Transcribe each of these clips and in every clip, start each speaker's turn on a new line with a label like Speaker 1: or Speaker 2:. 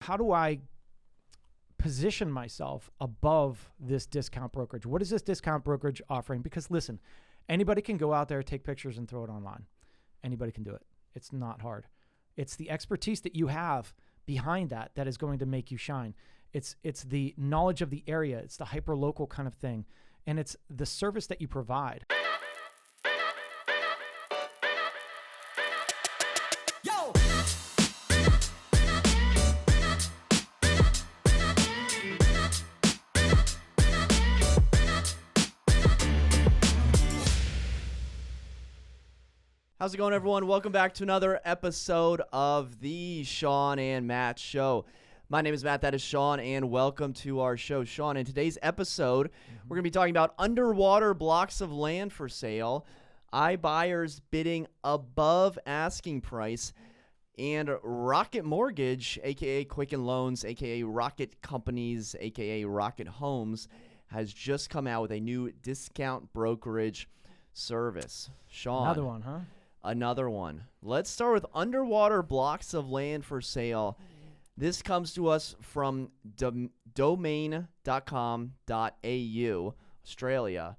Speaker 1: how do I position myself above this discount brokerage? What is this discount brokerage offering? Because listen, anybody can go out there, take pictures and throw it online. Anybody can do it. It's not hard. It's the expertise that you have behind that is going to make you shine. It's the knowledge of the area. It's the hyper-local kind of thing. And it's the service that you provide.
Speaker 2: How's it going, everyone? Welcome back to another episode of the Shawn and Matt Show. My name is Matt, that is Shawn, and welcome to our show. Shawn, in today's episode, we're going to be talking about underwater blocks of land for sale, iBuyers bidding above asking price, and Rocket Mortgage, a.k.a. Quicken Loans, a.k.a. Rocket Companies, a.k.a. Rocket Homes, has just come out with a new discount brokerage service. Shawn.
Speaker 1: Another one, huh?
Speaker 2: Another one. Let's start with underwater blocks of land for sale. This comes to us from domain.com.au, Australia.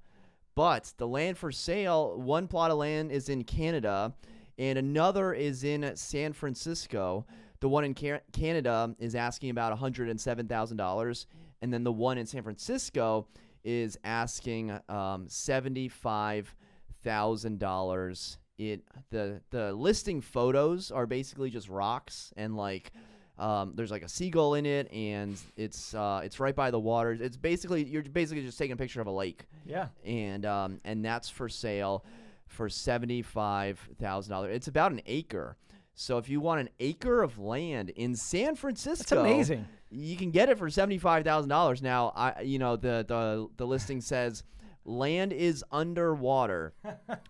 Speaker 2: But the land for sale, one plot of land is in Canada and another is in San Francisco. The one in Canada is asking about $107,000, and then the one in San Francisco is asking $75,000. The listing photos are basically just rocks, and there's like a seagull in it, and it's right by the water. You're basically just taking a picture of a lake.
Speaker 1: Yeah.
Speaker 2: And that's for sale for $75,000. It's about an acre. So if you want an acre of land in San Francisco,
Speaker 1: that's amazing.
Speaker 2: You can get it for $75,000. Now, the listing says land is underwater.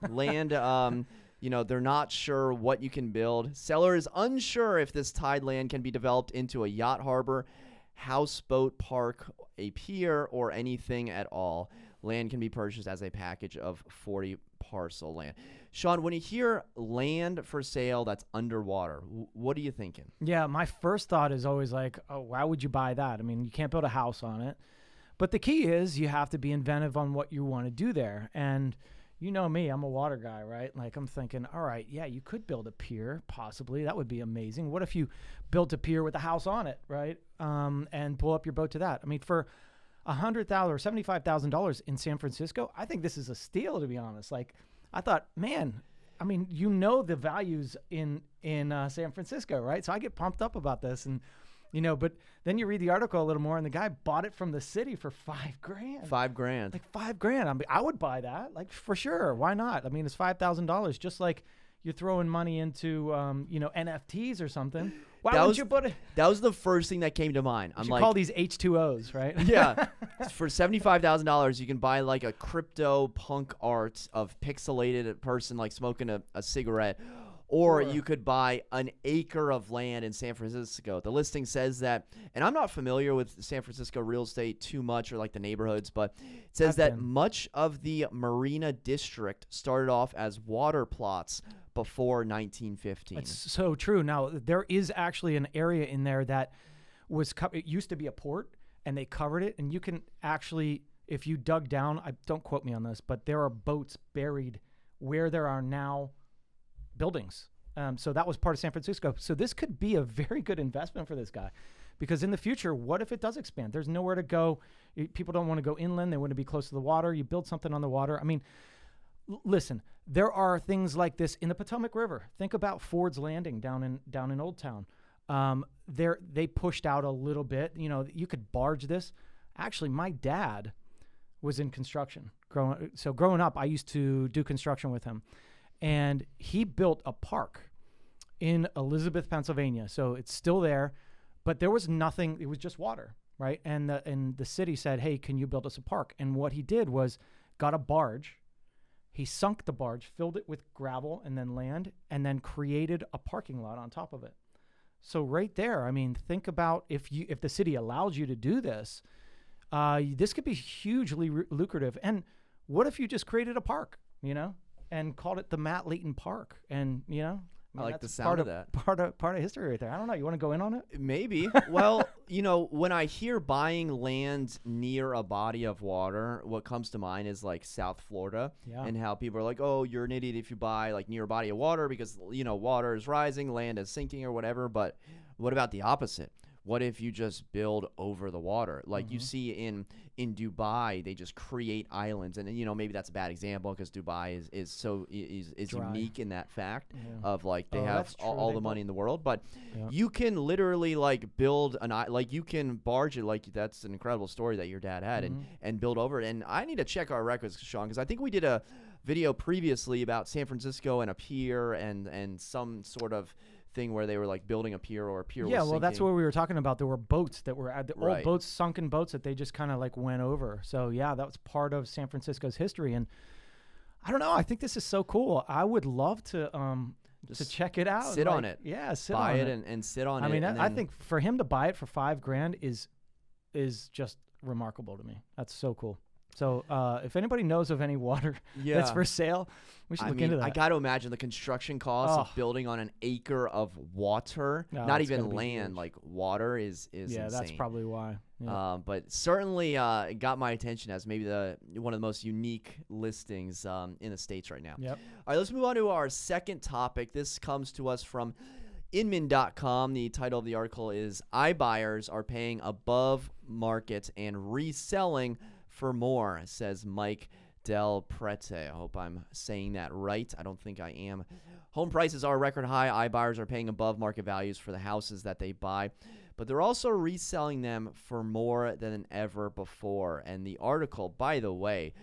Speaker 2: Land, they're not sure what you can build. Seller is unsure if this tide land can be developed into a yacht harbor, houseboat park, a pier, or anything at all. Land can be purchased as a package of 40 parcel land. Shawn, when you hear land for sale that's underwater, what are you thinking?
Speaker 1: Yeah, my first thought is always like, oh, why would you buy that? I mean, you can't build a house on it. But the key is you have to be inventive on what you want to do there. And you know me, I'm a water guy, right? Like I'm thinking, all right, yeah, you could build a pier, possibly. That would be amazing. What if you built a pier with a house on it, right? And pull up your boat to that. I mean, for $100,000 or $75,000 in San Francisco, I think this is a steal, to be honest. Like I thought, man, I mean, the values in San Francisco, right? So I get pumped up about this, and but then you read the article a little more, and the guy bought it from the city for $5,000.
Speaker 2: $5,000.
Speaker 1: Like $5,000. I mean, I would buy that, like for sure. Why not? I mean, it's $5,000. Just like you're throwing money into, NFTs or something. Why would you put it?
Speaker 2: That was the first thing that came to mind.
Speaker 1: I'm like, call these H2Os, right?
Speaker 2: Yeah. For $75,000, you can buy like a crypto punk art of pixelated person like smoking a cigarette. Or you could buy an acre of land in San Francisco. The listing says that, and I'm not familiar with San Francisco real estate too much or like the neighborhoods, but it says that much of the Marina District started off as water plots before 1915.
Speaker 1: That's so true. Now, there is actually an area in there that it used to be a port, and they covered it, and you can actually, if you dug down, don't quote me on this, but there are boats buried where there are now buildings. So that was part of San Francisco. So this could be a very good investment for this guy, because in the future, what if it does expand? There's nowhere to go. People don't want to go inland. They want to be close to the water. You build something on the water. I mean, listen, there are things like this in the Potomac River. Think about Ford's Landing down in Old Town. They pushed out a little bit. You could barge this. Actually, my dad was in construction. Growing up, I used to do construction with him. And he built a park in Elizabeth, Pennsylvania. So it's still there, but there was nothing. It was just water, right? And the city said, hey, can you build us a park? And what he did was got a barge. He sunk the barge, filled it with gravel and then land, and then created a parking lot on top of it. So right there, I mean, think about if the city allows you to do this, this could be hugely lucrative. And what if you just created a park, and called it the Matt Leighton Park, and
Speaker 2: I like the
Speaker 1: that's
Speaker 2: sound of that.
Speaker 1: Part of history right there. I don't know. You want to go in on it?
Speaker 2: Maybe. Well, when I hear buying land near a body of water, what comes to mind is like South Florida and how people are like, oh, you're an idiot if you buy like near a body of water because, water is rising, land is sinking or whatever. But what about the opposite? What if you just build over the water? Like you see in Dubai, they just create islands. And, maybe that's a bad example because Dubai is unique in that fact of like they have all the money in the world. But you can literally like build like you can barge it. Like that's an incredible story that your dad had and build over it. And I need to check our records, Shawn, because I think we did a video previously about San Francisco and a pier and some sort of thing where they were like building a pier or a pier was sinking.
Speaker 1: That's what we were talking about. There were boats that were at the old boats, sunken boats that they just kind of like went over. So yeah, that was part of San Francisco's history. And I don't know, I think this is so cool. I would love to check it out.
Speaker 2: Sit on it.
Speaker 1: Yeah,
Speaker 2: buy it and sit on it.
Speaker 1: I mean, I think for him to buy it for $5,000 is just remarkable to me. That's so cool. So if anybody knows of any water that's for sale, we should look into that.
Speaker 2: I got to imagine the construction costs of building on an acre of water, not even land, like water is insane.
Speaker 1: That's probably why. Yeah.
Speaker 2: But certainly it got my attention as maybe one of the most unique listings in the States right now.
Speaker 1: Yep.
Speaker 2: All right, let's move on to our second topic. This comes to us from Inman.com. The title of the article is iBuyers are paying above market and reselling for more, says Mike DelPrete. I hope I'm saying that right. I don't think I am. Home prices are record high. iBuyers are paying above market values for the houses that they buy, but they're also reselling them for more than ever before. And the article, by the way,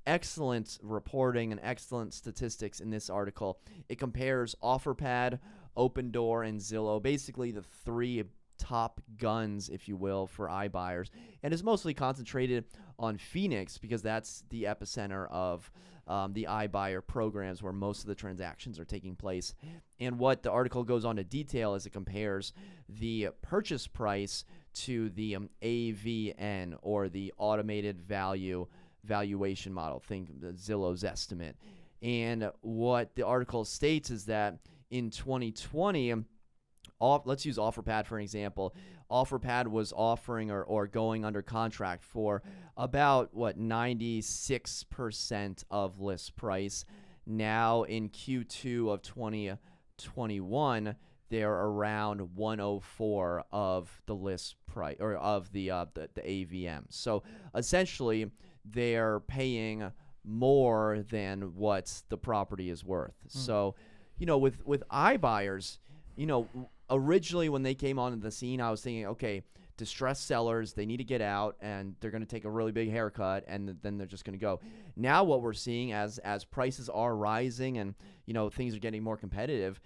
Speaker 2: excellent reporting and excellent statistics in this article. It compares OfferPad, Open Door, and Zillow, basically the three top guns, if you will, for iBuyers, and is mostly concentrated on Phoenix because that's the epicenter of the iBuyer programs where most of the transactions are taking place. And what the article goes on to detail is it compares the purchase price to the AVN, or the automated valuation model. Think Zillow's estimate. And what the article states is that in 2020, let's use OfferPad for an example. OfferPad was offering or going under contract for about 96% of list price. Now in Q2 of 2021, they're around 104 of the list price, or of the AVM. So essentially, they're paying more than what the property is worth. So, with iBuyers, originally when they came onto the scene, I was thinking, okay, distressed sellers, they need to get out and they're going to take a really big haircut and then they're just going to go. Now what we're seeing as prices are rising and, things are getting more competitive,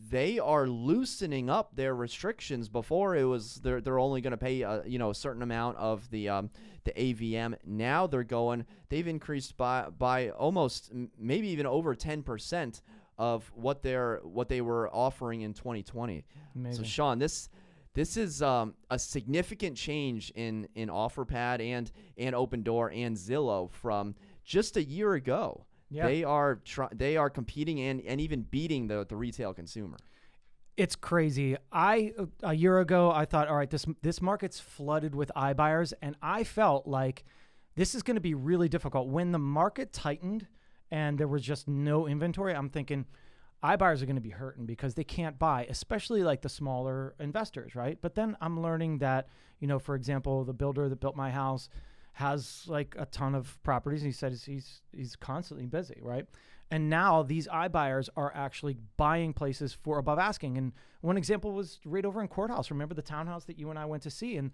Speaker 2: they are loosening up their restrictions. Before it was they're only going to pay a certain amount of the AVM. Now they've increased by almost maybe even over 10% of what they were offering in 2020.
Speaker 1: Amazing.
Speaker 2: So Shawn, this is a significant change in OfferPad and Open Door and Zillow from just a year ago. Yeah. They are competing and even beating the retail consumer.
Speaker 1: It's crazy. A year ago I thought, all right, this market's flooded with iBuyers, and I felt like this is going to be really difficult. When the market tightened and there was just no inventory, I'm thinking iBuyers are going to be hurting because they can't buy, especially like the smaller investors, right? But then I'm learning that, for example, the builder that built my house has like a ton of properties. And he said he's constantly busy, right? And now these iBuyers are actually buying places for above asking. And one example was right over in Courthouse. Remember the townhouse that you and I went to see? And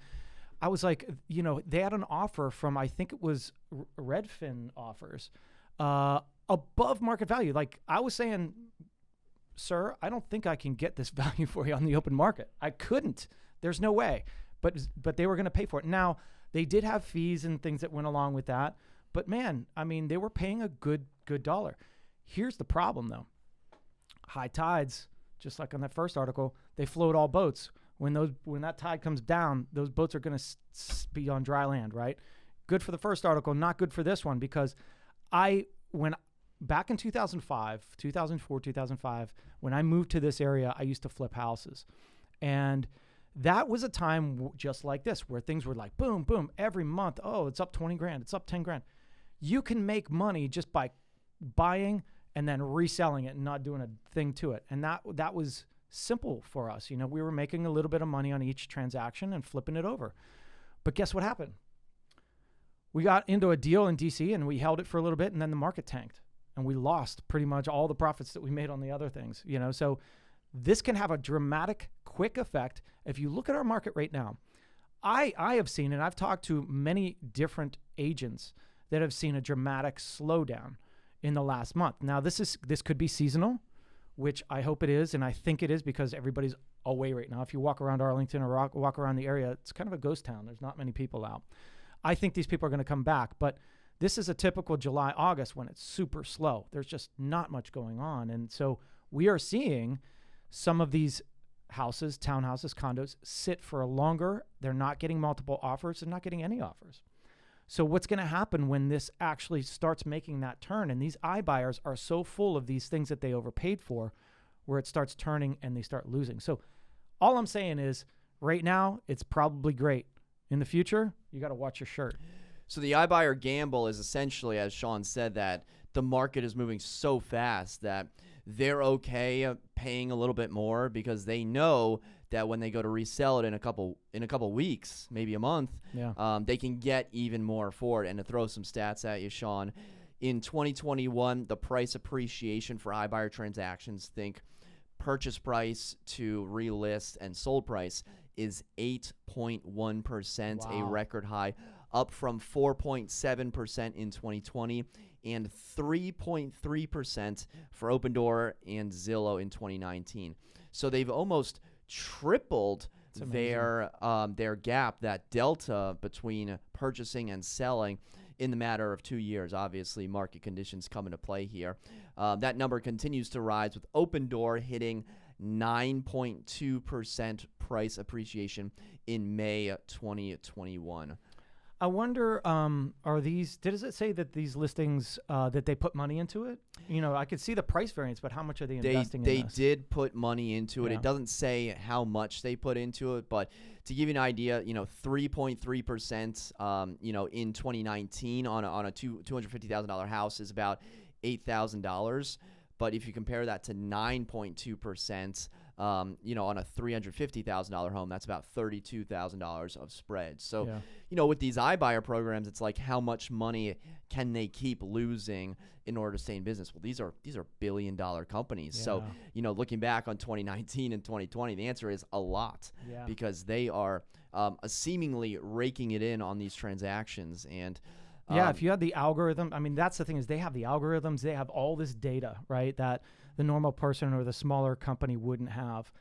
Speaker 1: I was like, they had an offer from, I think it was Redfin offers, above market value. Like I was saying, sir, I don't think I can get this value for you on the open market. I couldn't. There's no way. But they were going to pay for it. Now, they did have fees and things that went along with that. But man, I mean, they were paying a good dollar. Here's the problem though. High tides, just like on that first article, they float all boats. When that tide comes down, those boats are going to be on dry land, right? Good for the first article, not good for this one, because when back in 2004, 2005, when I moved to this area, I used to flip houses. And that was a time just like this, where things were like, boom, boom, every month. Oh, it's up 20 grand. It's up 10 grand. You can make money just by buying and then reselling it and not doing a thing to it. And that was simple for us. You know, we were making a little bit of money on each transaction and flipping it over. But guess what happened? We got into a deal in DC and we held it for a little bit, and then the market tanked and we lost pretty much all the profits that we made on the other things, you know? So this can have a dramatic, quick effect. If you look at our market right now, I have seen, and I've talked to many different agents that have seen a dramatic slowdown in the last month. Now this could be seasonal, which I hope it is, and I think it is, because everybody's away right now. If you walk around Arlington or walk around the area, it's kind of a ghost town. There's not many people out. I think these people are going to come back, but this is a typical July, August when it's super slow. There's just not much going on. And so we are seeing some of these houses, townhouses, condos sit for a longer. They're not getting multiple offers. They're not getting any offers. So what's going to happen when this actually starts making that turn? And these iBuyers are so full of these things that they overpaid for, where it starts turning and they start losing. So all I'm saying is right now, it's probably great. In the future, you got to watch your shirt.
Speaker 2: So the iBuyer gamble is essentially, as Shawn said, that the market is moving so fast that they're okay paying a little bit more, because they know that when they go to resell it in a couple weeks, maybe a month, they can get even more for it. And to throw some stats at you, Shawn, in 2021, the price appreciation for iBuyer transactions, think purchase price to relist and sold price, is 8.1%,
Speaker 1: wow.
Speaker 2: A record high, up from 4.7% in 2020 and 3.3% for Open Door and Zillow in 2019. So they've almost tripled their gap, that delta between purchasing and selling, in the matter of 2 years. Obviously, market conditions come into play here. That number continues to rise, with Open Door hitting 9.2% price appreciation in May 2021.
Speaker 1: I wonder, does it say that these listings, that they put money into it? You know, I could see the price variance, but how much are they investing in this?
Speaker 2: They did put money into it.
Speaker 1: Yeah.
Speaker 2: It doesn't say how much they put into it, but to give you an idea, 3.3%, in 2019 on a $250,000 house is about $8,000. But if you compare that to 9.2%, on a $350,000 home, that's about $32,000 of spread. So, with these iBuyer programs, it's like, how much money can they keep losing in order to stay in business? Well, these are billion-dollar companies. Yeah. So, looking back on 2019 and 2020, the answer is a lot, because they are seemingly raking it in on these transactions. And
Speaker 1: if you had the algorithm, I mean, that's the thing, is they have the algorithms, they have all this data, right, that the normal person or the smaller company wouldn't have.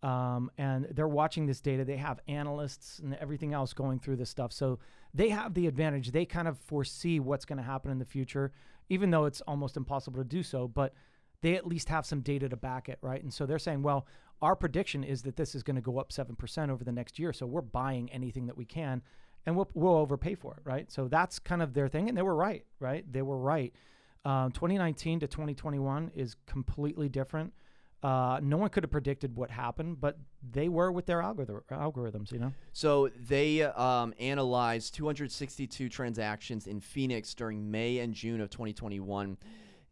Speaker 1: And they're watching this data. They have analysts and everything else going through this stuff. So they have the advantage. They kind of foresee what's going to happen in the future, even though it's almost impossible to do so, but they at least have some data to back it, right? And so they're saying, well, our prediction is that this is going to go up 7% over the next year. So we're buying anything that we can, and we'll overpay for it, right? So that's kind of their thing. And they were right, right? They were right. 2019 to 2021 is completely different. No one could have predicted what happened, but they were with their algorithms,
Speaker 2: So they analyzed 262 transactions in Phoenix during May and June of 2021.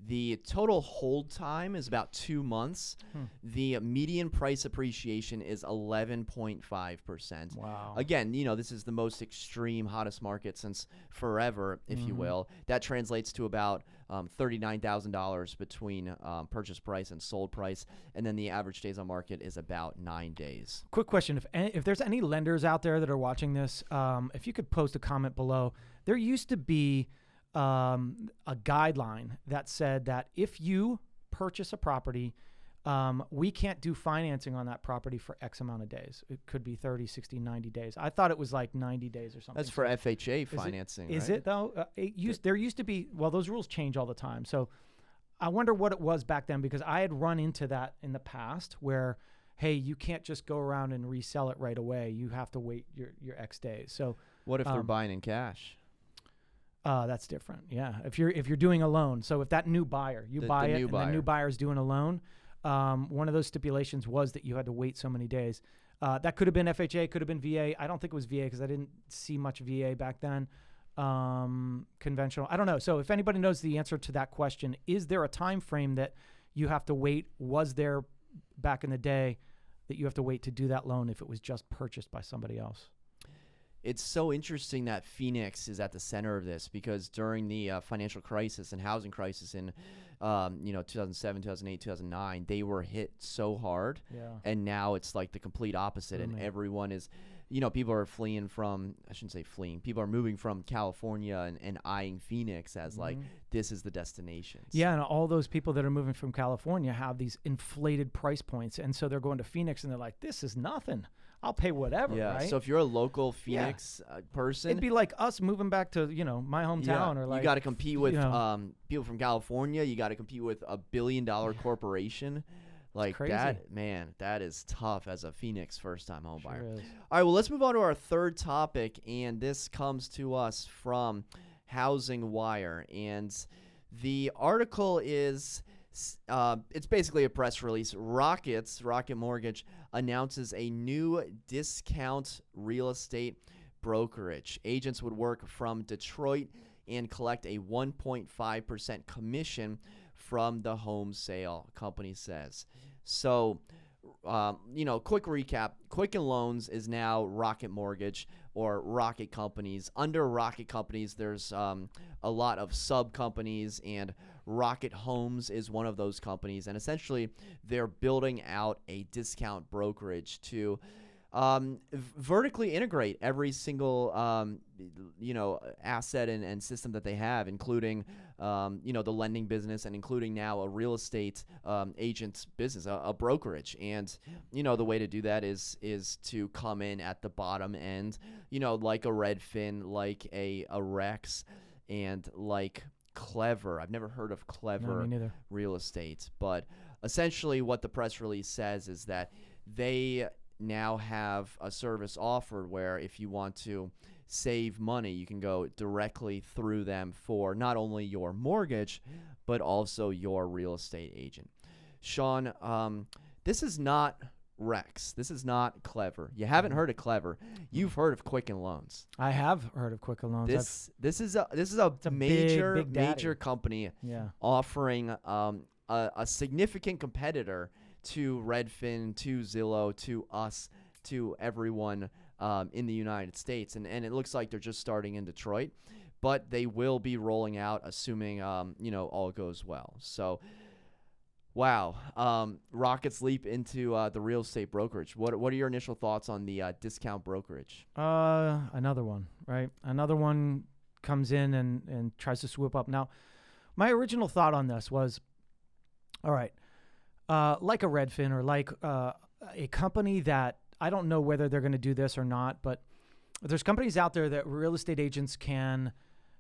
Speaker 2: The total hold time is about 2 months. The median price appreciation is 11.5%.
Speaker 1: Wow.
Speaker 2: Again, this is the most extreme, hottest market since forever, if you will. That translates to about $39,000 between purchase price and sold price. And then the average days on market is about 9 days.
Speaker 1: Quick question. If there's any lenders out there that are watching this, if you could post a comment below. There used to be a guideline that said that if you purchase a property, we can't do financing on that property for X amount of days. It could be 30, 60, 90 days. I thought it was like 90 days or something.
Speaker 2: That's for FHA financing, right?
Speaker 1: Is it though? There used to be, well, those rules change all the time. So I wonder what it was back then, because I had run into that in the past where, hey, you can't just go around and resell it right away. You have to wait your X days. So
Speaker 2: what if they're buying in cash?
Speaker 1: That's different. Yeah. If you're doing a loan, so if that new buyer, you buy it, and the new buyer's doing a loan, one of those stipulations was that you had to wait so many days. That could have been FHA, could have been VA. I don't think it was VA because I didn't see much VA back then. Conventional. I don't know. So if anybody knows the answer to that question, is there a time frame that you have to wait? Was there back in the day that you have to wait to do that loan if it was just purchased by somebody else?
Speaker 2: It's so interesting that Phoenix is at the center of this because during the financial crisis and housing crisis in 2007, 2008, 2009, they were hit so hard.
Speaker 1: Yeah.
Speaker 2: And now it's like the complete opposite. And everyone is, people are fleeing from, I shouldn't say fleeing, people are moving from California and eyeing Phoenix as like, this is the destination.
Speaker 1: Yeah, and all those people that are moving from California have these inflated price points. And so they're going to Phoenix and they're like, this is nothing. I'll pay whatever, right?
Speaker 2: So if you're a local Phoenix person,
Speaker 1: it'd be like us moving back to, my hometown or like.
Speaker 2: You got to compete with people from California. You got to compete with $1 billion corporation. Like
Speaker 1: crazy.
Speaker 2: That is tough as a Phoenix first-time home buyer.
Speaker 1: Sure is.
Speaker 2: All right, well, let's move on to our third topic, and this comes to us from Housing Wire, and the article is it's basically a press release. Rocket Mortgage announces a new discount real estate brokerage. Agents would work from Detroit and collect a 1.5% commission from the home sale, company says. So, quick recap. Quicken Loans is now Rocket Mortgage or Rocket Companies. Under Rocket Companies, there's a lot of sub-companies, and Rocket Homes is one of those companies. And essentially, they're building out a discount brokerage to vertically integrate every single, asset and system that they have, including, the lending business and including now a real estate agent's business, a brokerage. And, the way to do that is to come in at the bottom end, like a Redfin, like a Rex, and like Clever. I've never heard of Clever Real Estate, but essentially what the press release says is that they now have a service offered where if you want to save money, you can go directly through them for not only your mortgage, but also your real estate agent. Shawn, this is not Rex. This is not Clever. You haven't heard of Clever. You've heard of Quicken Loans.
Speaker 1: I have heard of Quicken Loans.
Speaker 2: This is a major
Speaker 1: big
Speaker 2: company offering a significant competitor to Redfin, to Zillow, to us, to everyone in the United States. And it looks like they're just starting in Detroit, but they will be rolling out, assuming, all goes well. So, wow. Rockets leap into the real estate brokerage. What are your initial thoughts on the discount brokerage?
Speaker 1: Another one, right? Another one comes in and tries to swoop up. Now, my original thought on this was, all right, like a Redfin or like a company that I don't know whether they're going to do this or not, but there's companies out there that real estate agents can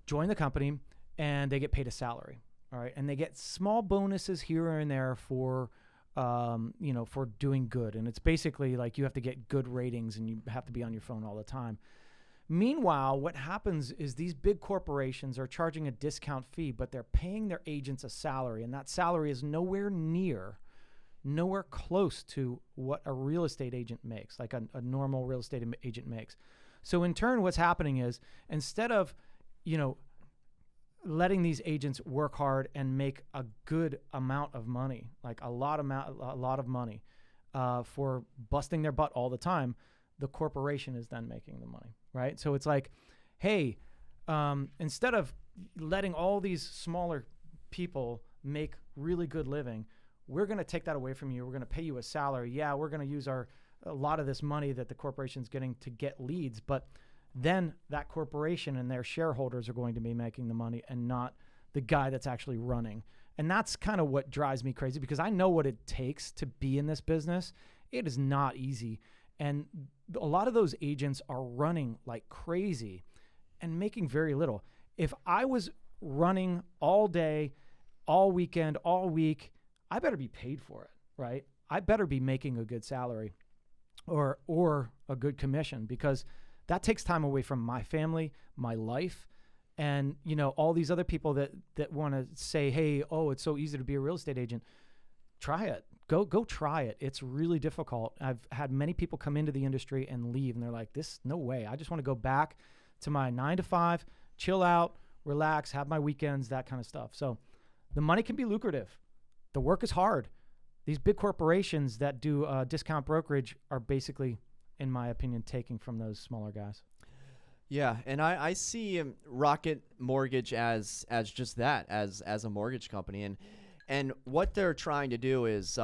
Speaker 1: join the company and they get paid a salary. All right. And they get small bonuses here and there for, for doing good. And it's basically like you have to get good ratings and you have to be on your phone all the time. Meanwhile, what happens is these big corporations are charging a discount fee, but they're paying their agents a salary. And that salary is nowhere close to what a real estate agent makes, like a normal real estate agent makes. So in turn, what's happening is instead of, letting these agents work hard and make a good amount of money, like a lot of money for busting their butt all the time, the corporation is then making the money, right? So it's like, hey, instead of letting all these smaller people make really good living, we're going to take that away from you. We're going to pay you a salary. Yeah, we're going to use a lot of this money that the corporation's getting to get leads, but then that corporation and their shareholders are going to be making the money and not the guy that's actually running. And that's kind of what drives me crazy because I know what it takes to be in this business. It is not easy. And a lot of those agents are running like crazy and making very little. If I was running all day, all weekend, all week, I better be paid for it, right? I better be making a good salary or a good commission because that takes time away from my family, my life, And, you know, all these other people that want to say, hey, oh, it's so easy to be a real estate agent. Try it. Go try it. It's really difficult. I've had many people come into the industry and leave, and they're like, no way. I just want to go back to my 9 to 5, chill out, relax, have my weekends, that kind of stuff. So the money can be lucrative. The work is hard. These big corporations that do discount brokerage are basically, in my opinion, taking from those smaller guys.
Speaker 2: Yeah, and I see Rocket Mortgage as just that, as a mortgage company, and what they're trying to do is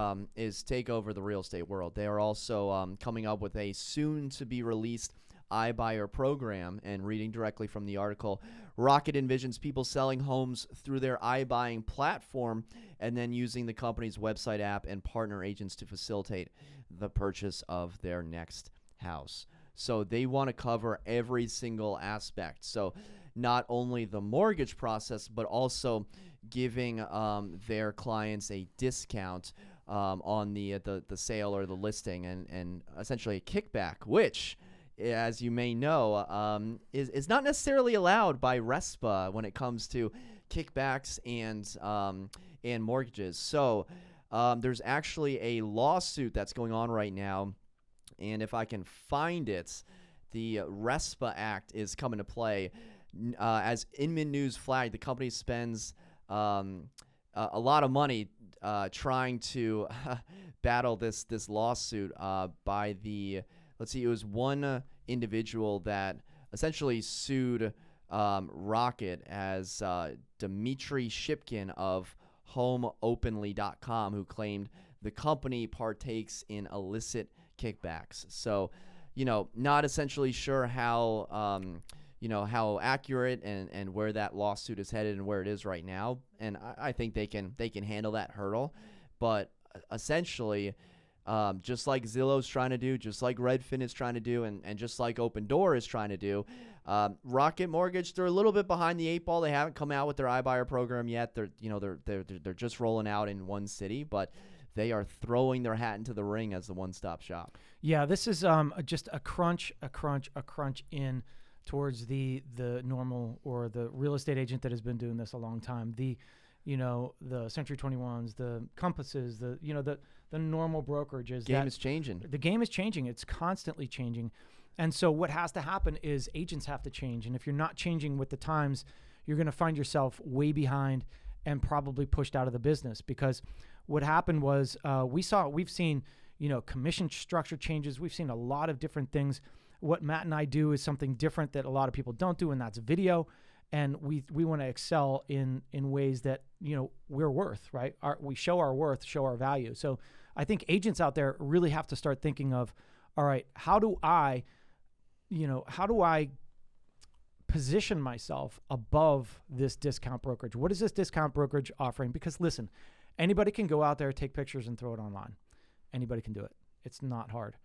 Speaker 2: take over the real estate world. They are also coming up with a soon-to-be-released iBuyer program, and reading directly from the article, Rocket envisions people selling homes through their iBuying platform and then using the company's website app and partner agents to facilitate the purchase of their next house. So they want to cover every single aspect. So not only the mortgage process, but also giving their clients a discount on the sale or the listing, and essentially a kickback, which, as you may know, is not necessarily allowed by RESPA when it comes to kickbacks and mortgages. So there's actually a lawsuit that's going on right now, and if I can find it, the RESPA Act is coming to play. As Inman News flagged, the company spends a lot of money trying to battle this lawsuit by the, let's see, it was one individual that essentially sued Rocket as Dmitry Shipkin of HomeOpenly.com, who claimed the company partakes in illicit kickbacks. So, you know, not essentially sure how how accurate and where that lawsuit is headed and where it is right now. And I think they can handle that hurdle. But essentially, just like Zillow's trying to do, just like Redfin is trying to do, and just like Open Door is trying to do, Rocket Mortgage, they're a little bit behind the 8 ball. They haven't come out with their iBuyer program yet. They're just rolling out in one city, but they are throwing their hat into the ring as the one-stop shop.
Speaker 1: Yeah, this is just a crunch in towards the normal or the real estate agent that has been doing this a long time. The Century 21s, the Compasses, the normal brokerages.
Speaker 2: The game is changing.
Speaker 1: The game is changing. It's constantly changing. And so what has to happen is agents have to change. And if you're not changing with the times, you're going to find yourself way behind and probably pushed out of the business. Because what happened was we've seen, commission structure changes. We've seen a lot of different things. What Matt and I do is something different that a lot of people don't do, and that's video. And we want to excel in ways that, we're worth, right? We show our worth, show our value. So I think agents out there really have to start thinking of, all right, how do I position myself above this discount brokerage? What is this discount brokerage offering? Because listen, anybody can go out there, take pictures, and throw it online. Anybody can do it. It's not hard.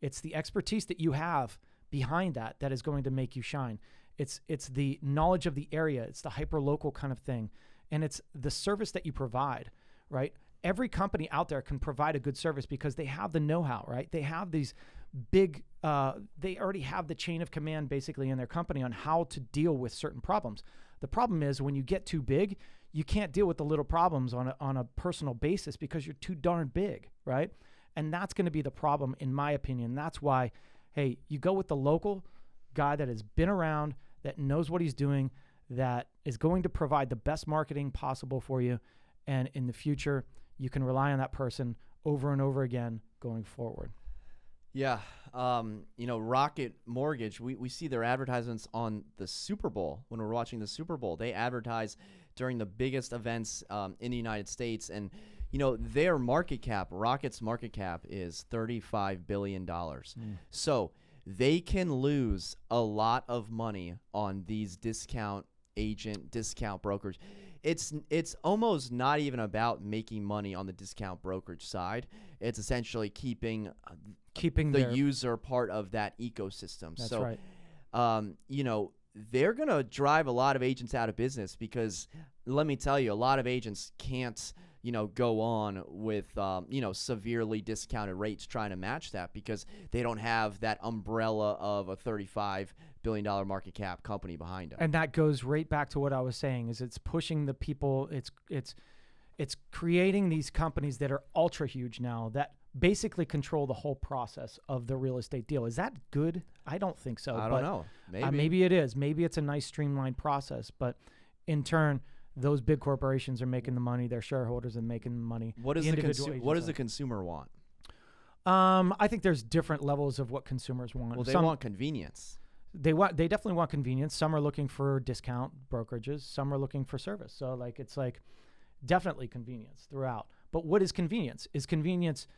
Speaker 1: It's the expertise that you have behind that is going to make you shine. It's the knowledge of the area. It's the hyper-local kind of thing. And it's the service that you provide, right? Every company out there can provide a good service because they have the know-how, right? They have these big, they already have the chain of command basically in their company on how to deal with certain problems. The problem is when you get too big, you can't deal with the little problems on a personal basis because you're too darn big, right? And that's going to be the problem, in my opinion. That's why, hey, you go with the local guy that has been around, that knows what he's doing, that is going to provide the best marketing possible for you. And in the future, you can rely on that person over and over again going forward.
Speaker 2: Yeah. Rocket Mortgage, we see their advertisements on the Super Bowl. When we're watching the Super Bowl, they advertise during the biggest events in the United States. And, their market cap, Rocket's market cap is $35 billion. So they can lose a lot of money on these discount brokers. It's almost not even about making money on the discount brokerage side. It's essentially keeping the user part of that ecosystem.
Speaker 1: That's
Speaker 2: so,
Speaker 1: right.
Speaker 2: they're going to drive a lot of agents out of business because let me tell you, a lot of agents can't, go on with, severely discounted rates trying to match that because they don't have that umbrella of a $35 billion market cap company behind them.
Speaker 1: And that goes right back to what I was saying is it's pushing the people. It's creating these companies that are ultra huge now that basically control the whole process of the real estate deal. Is that good? I don't think so.
Speaker 2: I don't know.
Speaker 1: Maybe it is. Maybe it's a nice streamlined process, but in turn, those big corporations are making the money. Their shareholders are making the money.
Speaker 2: What does the consumer want?
Speaker 1: I think there's different levels of what consumers want.
Speaker 2: Well, they want convenience.
Speaker 1: They definitely want convenience. Some are looking for discount brokerages. Some are looking for service. So it's definitely convenience throughout. But what is convenience? Is convenience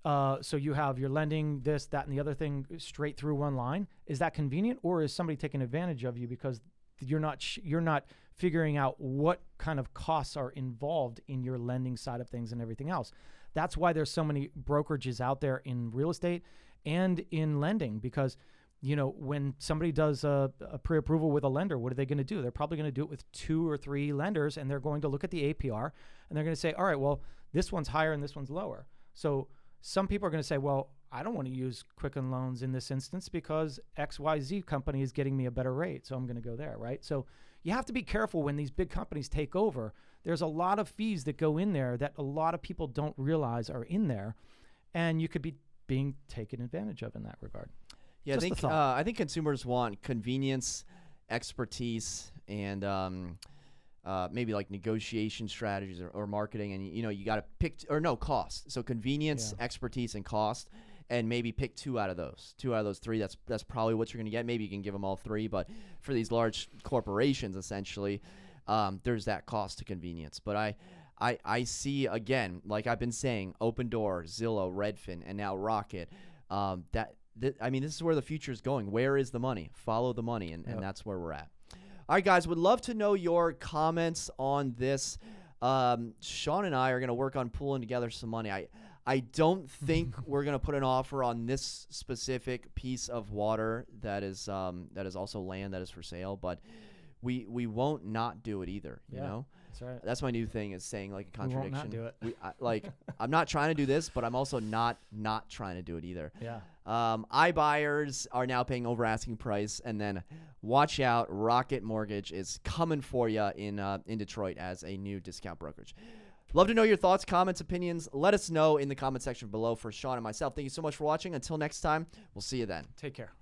Speaker 1: so you have your lending, this, that, and the other thing straight through one line? Is that convenient, or is somebody taking advantage of you because you're not figuring out what kind of costs are involved in your lending side of things and everything else? That's why there's so many brokerages out there in real estate and in lending because when somebody does a pre-approval with a lender, what are they going to do? They're probably going to do it with 2 or 3 lenders, and they're going to look at the APR, and they're going to say, all right, well, this one's higher and this one's lower. So some people are going to say, well, I don't want to use Quicken Loans in this instance because XYZ company is getting me a better rate, so I'm going to go there, right? So you have to be careful when these big companies take over. There's a lot of fees that go in there that a lot of people don't realize are in there, and you could be being taken advantage of in that regard.
Speaker 2: Yeah, I think consumers want convenience, expertise, and maybe negotiation strategies or marketing. And you got to pick cost. So convenience, expertise, and cost, and maybe pick 2 out of those 3. That's probably what you're going to get. Maybe you can give them all 3, but for these large corporations, essentially, there's that cost to convenience. But I see, again, like I've been saying, Open Door, Zillow, Redfin, and now Rocket. This is where the future is going. Where is the money? Follow the money, and that's where we're at. All right, guys, would love to know your comments on this. Shawn and I are going to work on pulling together some money. I don't think we're going to put an offer on this specific piece of water that is also land that is for sale, but we won't not do it either, you know?
Speaker 1: That's right.
Speaker 2: That's my new thing, is saying a contradiction.
Speaker 1: We won't not do it.
Speaker 2: I'm not trying to do this, but I'm also not trying to do it either.
Speaker 1: Yeah.
Speaker 2: iBuyers are now paying over asking price, and then watch out, Rocket Mortgage is coming for you in Detroit as a new discount brokerage. Love to know your thoughts, comments, opinions. Let us know in the comment section below. For Shawn and myself, thank you so much for watching. Until next time, we'll see you then.
Speaker 1: Take care.